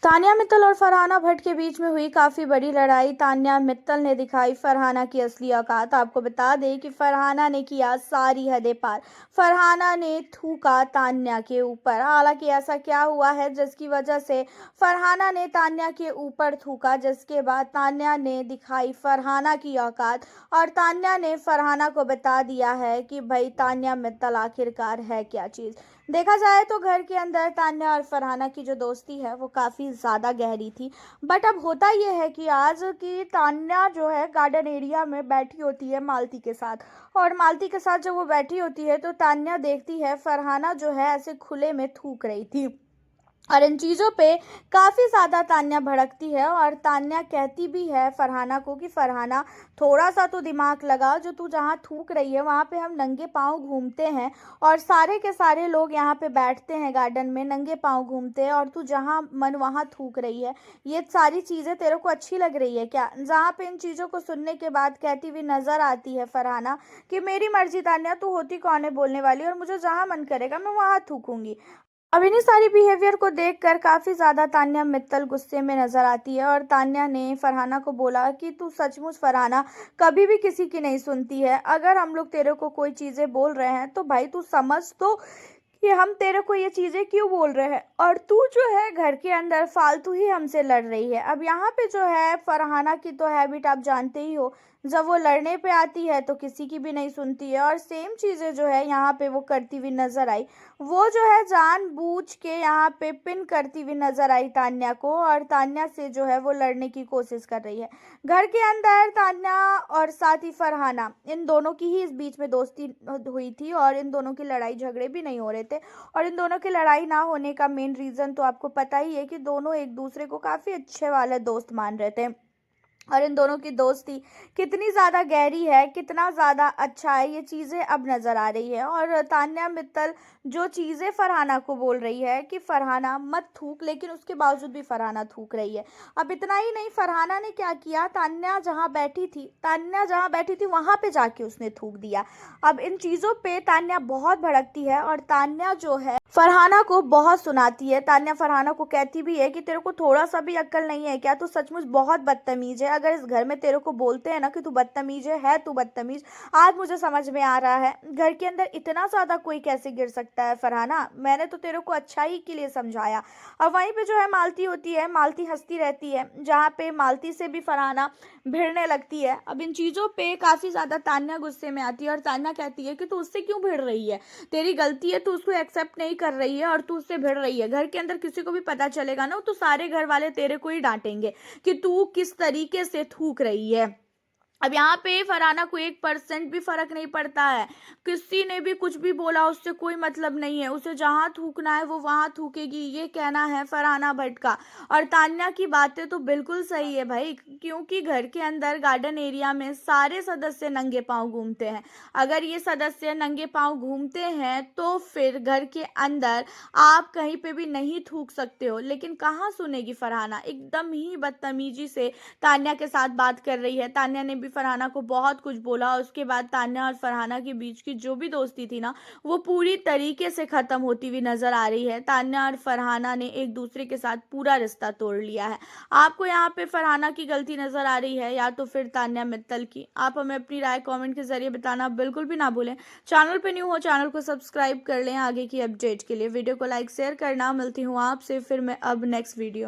तान्या मित्तल और फरहाना भट्ट के बीच में हुई काफी बड़ी लड़ाई। तान्या मित्तल ने दिखाई फरहाना की असली औकात। आपको बता दें कि फरहाना ने किया सारी हदें पार। फरहाना ने थूका तान्या के ऊपर। हालांकि ऐसा क्या हुआ है जिसकी वजह से फरहाना ने तान्या के ऊपर थूका, जिसके बाद तान्या ने दिखाई फरहाना की औकात और तान्या ने फरहाना को बता दिया है कि भाई तान्या मित्तल आखिरकार है क्या चीज़। देखा जाए तो घर के अंदर तान्या और फरहाना की जो दोस्ती है वो काफ़ी ज़्यादा गहरी थी। बट अब होता ये है कि आज की तान्या जो है गार्डन एरिया में बैठी होती है मालती के साथ, और मालती के साथ जब वो बैठी होती है तो तान्या देखती है फरहाना जो है ऐसे खुले में थूक रही थी, और इन चीज़ों पे काफ़ी ज़्यादा तान्या भड़कती है। और तान्या कहती भी है फरहाना को कि फरहाना, थोड़ा सा तो दिमाग लगा, जो तू जहाँ थूक रही है वहाँ पे हम नंगे पाँव घूमते हैं और सारे के सारे लोग यहाँ पे बैठते हैं गार्डन में नंगे पाँव घूमते हैं, और तू जहाँ मन वहाँ थूक रही है। ये सारी चीज़ें तेरे को अच्छी लग रही है क्या? जहाँ पे इन चीज़ों को सुनने के बाद कहती हुई नज़र आती है फरहाना कि मेरी मर्जी तान्या, तू होती कौन है बोलने वाली, और मुझे जहाँ मन करेगा मैं वहाँ थूकूंगी। अब इन्हीं सारी बिहेवियर को देखकर काफ़ी ज़्यादा तान्या मित्तल गुस्से में नज़र आती है, और तान्या ने फरहाना को बोला कि तू सचमुच फरहाना कभी भी किसी की नहीं सुनती है। अगर हम लोग तेरे को कोई चीज़ें बोल रहे हैं तो भाई तू समझ तो कि हम तेरे को ये चीज़ें क्यों बोल रहे हैं, और तू जो है घर के अंदर फालतू ही हमसे लड़ रही है। अब यहाँ पे जो है फरहाना की तो हैबिट आप जानते ही हो, जब वो लड़ने पे आती है तो किसी की भी नहीं सुनती है, और सेम चीज़ें जो है यहाँ पे वो करती हुई नज़र आई। वो जो है जानबूझ के यहाँ पे पिन करती हुई नज़र आई तान्या को, और तान्या से जो है वो लड़ने की कोशिश कर रही है। घर के अंदर तान्या और साथ ही फरहाना, इन दोनों की ही इस बीच में दोस्ती हुई थी, और इन दोनों की लड़ाई झगड़े भी नहीं हो रहे थे। और इन दोनों की लड़ाई ना होने का मेन रीज़न तो आपको पता ही है कि दोनों एक दूसरे को काफ़ी अच्छे वाले दोस्त मान रहे थे। और इन दोनों की दोस्ती कितनी ज़्यादा गहरी है, कितना ज़्यादा अच्छा है, ये चीज़ें अब नज़र आ रही है। और तान्या मित्तल जो चीज़ें फरहाना को बोल रही है कि फरहाना मत थूक, लेकिन उसके बावजूद भी फरहाना थूक रही है। अब इतना ही नहीं, फरहाना ने क्या किया, तान्या जहाँ बैठी थी वहाँ पे जाके उसने थूक दिया। अब इन चीज़ों पे तान्या बहुत भड़कती है, और तान्या जो है फरहाना को बहुत सुनाती है। तान्या फरहाना को कहती भी है कि तेरे को थोड़ा सा भी अक्ल नहीं है क्या? तू सचमुच बहुत बदतमीज है। अगर इस घर में तेरे को बोलते हैं ना कि तू बदतमीज है तू बदतमीज, आज मुझे समझ में आ रहा है घर के अंदर इतना ज़्यादा कोई कैसे गिर सकता है फरहाना। मैंने तो तेरे को अच्छाई के लिए समझाया। और वहीं पे जो है मालती होती है, मालती हंसती रहती है, जहाँ पे मालती से भी फरहाना भिड़ने लगती है। अब इन चीज़ों पे काफ़ी ज़्यादा तान्या गुस्से में आती है, और तान्या कहती है कि तू उससे क्यों भिड़ रही है, तेरी गलती है, तू उसको एक्सेप्ट नहीं कर रही है और तू उससे भिड़ रही है। घर के अंदर किसी को भी पता चलेगा ना तो सारे घर वाले तेरे को ही डांटेंगे कि तू किस तरीके से थूक रही है। अब यहाँ पे फरहाना को 1% भी फर्क नहीं पड़ता है, किसी ने भी कुछ भी बोला उससे कोई मतलब नहीं है, उसे जहाँ थूकना है वो वहाँ थूकेगी, ये कहना है फरहाना भट्ट का। और तान्या की बातें तो बिल्कुल सही है भाई, क्योंकि घर के अंदर गार्डन एरिया में सारे सदस्य नंगे पाँव घूमते हैं। अगर ये सदस्य नंगे पाँव घूमते हैं तो फिर घर के अंदर आप कहीं पे भी नहीं थूक सकते हो, लेकिन कहाँ सुनेगी फरहाना, एकदम ही बदतमीजी से तान्या के साथ बात कर रही है। तान्या ने भी फरहाना को बहुत कुछ बोला, उसके बाद तान्या और फरहाना के बीच की जो भी दोस्ती थी ना वो पूरी तरीके से खत्म होती हुई नजर आ रही है। तान्या और फरहाना ने एक दूसरे के साथ पूरा रिश्ता तोड़ लिया है। आपको यहाँ पे फरहाना की गलती नजर आ रही है या तो फिर तान्या मित्तल की? आप हमें अपनी राय कमेंट के जरिए बताना बिल्कुल भी ना भूलें। चैनल पे न्यू हो चैनल को सब्सक्राइब कर लें आगे की अपडेट के लिए। वीडियो को लाइक शेयर करना। मिलती हूँ आपसे फिर मैं अब नेक्स्ट वीडियो।